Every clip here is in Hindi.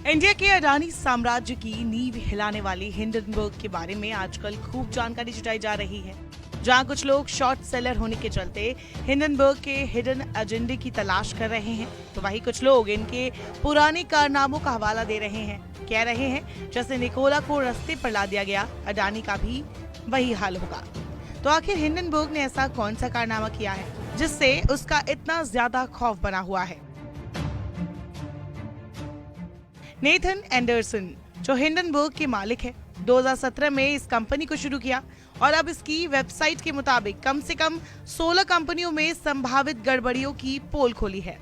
इंडिया के अडानी साम्राज्य की नींव हिलाने वाली हिंडनबर्ग के बारे में आजकल खूब जानकारी जुटाई जा रही है। जहां कुछ लोग शॉर्ट सेलर होने के चलते हिंडनबर्ग के हिडन एजेंडे की तलाश कर रहे हैं, तो वहीं कुछ लोग इनके पुराने कारनामों का हवाला दे रहे हैं। कह रहे हैं जैसे निकोला को रास्ते पर ला दिया गया, अडानी का भी वही हाल होगा। तो आखिर हिंडनबर्ग ने ऐसा कौन सा कारनामा किया है जिससे उसका इतना ज्यादा खौफ बना हुआ है? नेथन एंडरसन, जो हिंडनबर्ग के मालिक है, 2017 में इस कंपनी को शुरू किया और अब इसकी वेबसाइट के मुताबिक कम से कम 16 कंपनियों में संभावित गड़बड़ियों की पोल खोली है।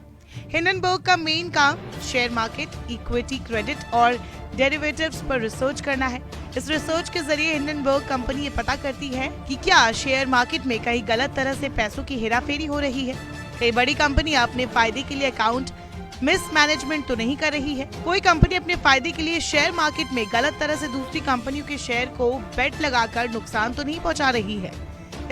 हिंडनबर्ग का मेन काम शेयर मार्केट, इक्विटी, क्रेडिट और डेरिवेटिव्स पर रिसर्च करना है। इस रिसर्च के जरिए हिंडनबर्ग कंपनी ये पता करती है कि क्या शेयर मार्केट में कहीं गलत तरह से पैसों की हेराफेरी हो रही है, कई बड़ी कंपनियां अपने फायदे के लिए अकाउंट मिसमैनेजमेंट तो नहीं कर रही है, कोई कंपनी अपने फायदे के लिए शेयर मार्केट में गलत तरह से दूसरी कंपनियों के शेयर को बेट लगाकर नुकसान तो नहीं पहुंचा रही है।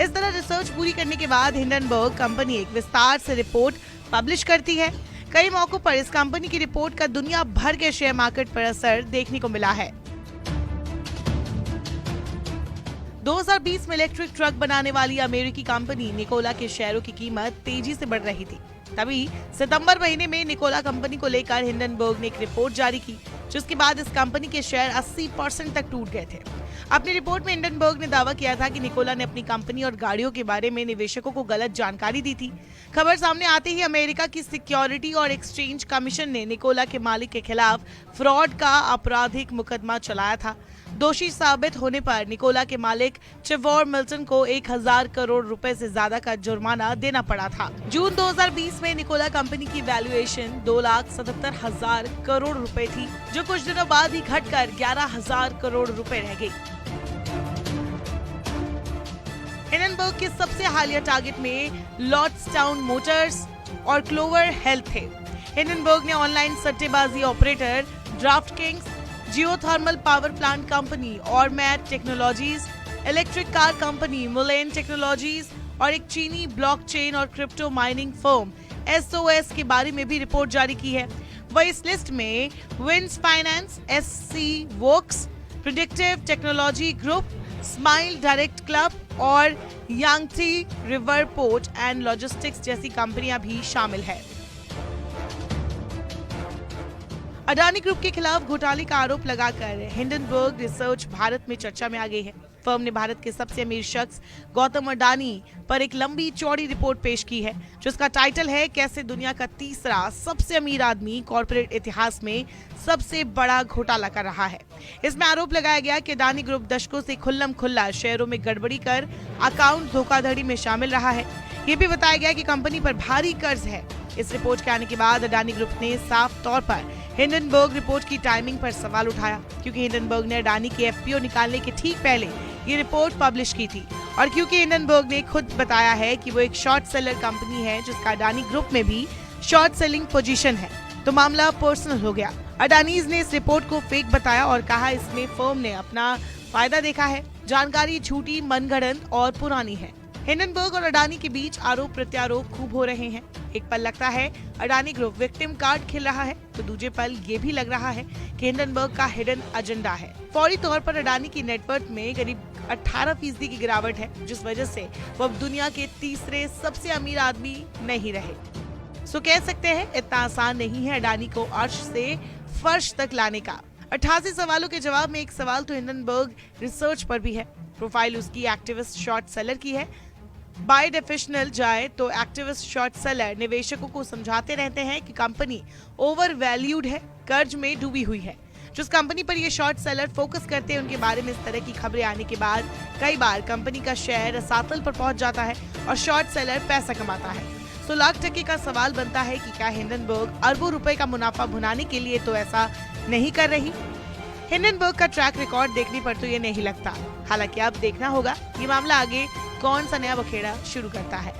इस तरह रिसर्च पूरी करने के बाद हिंडनबर्ग कंपनी एक विस्तार से रिपोर्ट पब्लिश करती है। कई मौकों पर इस कंपनी की रिपोर्ट का दुनिया भर के शेयर मार्केट पर असर देखने को मिला है। 2020 में इलेक्ट्रिक ट्रक बनाने वाली अमेरिकी कंपनी निकोला के शेयरों की कीमत तेजी से बढ़ रही थी। तभी सितंबर महीने में निकोला कंपनी को लेकर हिंडनबर्ग ने एक रिपोर्ट जारी की, जिसके बाद इस कंपनी के शेयर 80% तक टूट गए थे। अपनी रिपोर्ट में हिंडनबर्ग ने दावा किया था कि निकोला ने अपनी कंपनी और गाड़ियों के बारे में निवेशकों को गलत जानकारी दी थी। खबर सामने आते ही अमेरिका की सिक्योरिटी और एक्सचेंज कमीशन ने निकोला के मालिक के खिलाफ फ्रॉड का आपराधिक मुकदमा चलाया था। दोषी साबित होने पर निकोला के मालिक ट्रेवर मिल्टन को 1000 करोड़ रुपए से ज्यादा का जुर्माना देना पड़ा था। जून 2020 में निकोला कंपनी की वैल्यूएशन 2,77,000 करोड़ रुपए थी, जो कुछ दिनों बाद ही घटकर 11,000 करोड़ रुपए रह गई। हिंडनबर्ग के सबसे हालिया टारगेट में लॉर्ड्सटाउन मोटर्स और क्लोवर हेल्थ थे। हिंडनबर्ग ने ऑनलाइन सट्टेबाजी operator DraftKings, geothermal power plant company Ormat Technologies, electric car company Mullen Technologies और एक चीनी ब्लॉकचेन और क्रिप्टो माइनिंग फर्म SOS के बारे में भी रिपोर्ट जारी की है। वही इस लिस्ट में winds finance, SC works, predictive technology group, smile direct club और Yangtze river port and logistics जैसी कंपनियां भी शामिल है। अडानी ग्रुप के खिलाफ घोटाले का आरोप लगाकर हिंडनबर्ग रिसर्च भारत में चर्चा में आ गई है। फर्म ने भारत के सबसे अमीर शख्स गौतम अडानी पर एक लंबी चौड़ी रिपोर्ट पेश की है, जिसका टाइटल है कैसे दुनिया का तीसरा सबसे अमीर आदमी कॉर्पोरेट इतिहास में सबसे बड़ा घोटाला कर रहा है। इसमें आरोप लगाया गया कि अडानी ग्रुप दशकों से खुल्लम खुल्ला शेयरों में गड़बड़ी कर अकाउंट धोखाधड़ी में शामिल रहा है। ये भी बताया गया कि कंपनी पर भारी कर्ज है। इस रिपोर्ट के आने के बाद अडानी ग्रुप ने साफ तौर पर हिंडनबर्ग रिपोर्ट की टाइमिंग पर सवाल उठाया, क्योंकि हिंडनबर्ग ने अडानी के FPO निकालने के ठीक पहले ये रिपोर्ट पब्लिश की थी और क्योंकि हिंडनबर्ग ने खुद बताया है कि वो एक शॉर्ट सेलर कंपनी है जिसका अडानी ग्रुप में भी शॉर्ट सेलिंग पोजीशन है, तो मामला पर्सनल हो गया। अडानीज ने इस रिपोर्ट को फेक बताया और कहा इसमें फर्म ने अपना फायदा देखा है। जानकारी झूठी, मनगढ़ंत और पुरानी है। हिंडनबर्ग और अडानी के बीच आरोप प्रत्यारोप खूब हो रहे हैं। एक पल लगता है अडानी ग्रुप विक्टिम कार्ड खेल रहा है, तो दूसरे पल ये भी लग रहा है कि हिंडनबर्ग का हिडन एजेंडा है। फौरी तौर पर अडानी की नेटवर्थ में करीब 18% की गिरावट है, जिस वजह से वो अब दुनिया के तीसरे सबसे अमीर आदमी नहीं रहे। सो कह सकते हैं इतना आसान नहीं है अडानी को अर्श से फर्श तक लाने का। 88 सवालों के जवाब में एक सवाल तो हिंडनबर्ग रिसर्च पर भी है। प्रोफाइल उसकी एक्टिविस्ट शॉर्ट सेलर की है। बाय डेफिनेशन जाए तो एक्टिविस्ट शॉर्ट सेलर निवेशकों को समझाते रहते हैं कि कंपनी ओवर वैल्यूड है, कर्ज में डूबी हुई है। जिस कंपनी पर ये शॉर्ट सेलर फोकस करते हैं उनके बारे में इस तरह की खबरें आने के बाद कई बार कंपनी का शेयर रसातल पर पहुंच जाता है और शॉर्ट सेलर पैसा कमाता है। तो लाख टके का सवाल बनता है कि क्या हिंडनबर्ग अरबों रुपए का मुनाफा भुनाने के लिए तो ऐसा नहीं कर रही? हिंडनबर्ग का ट्रैक रिकॉर्ड देखने पर तो ये नहीं लगता। हालांकि अब देखना होगा ये मामला आगे कौन सा नया बखेड़ा शुरू करता है।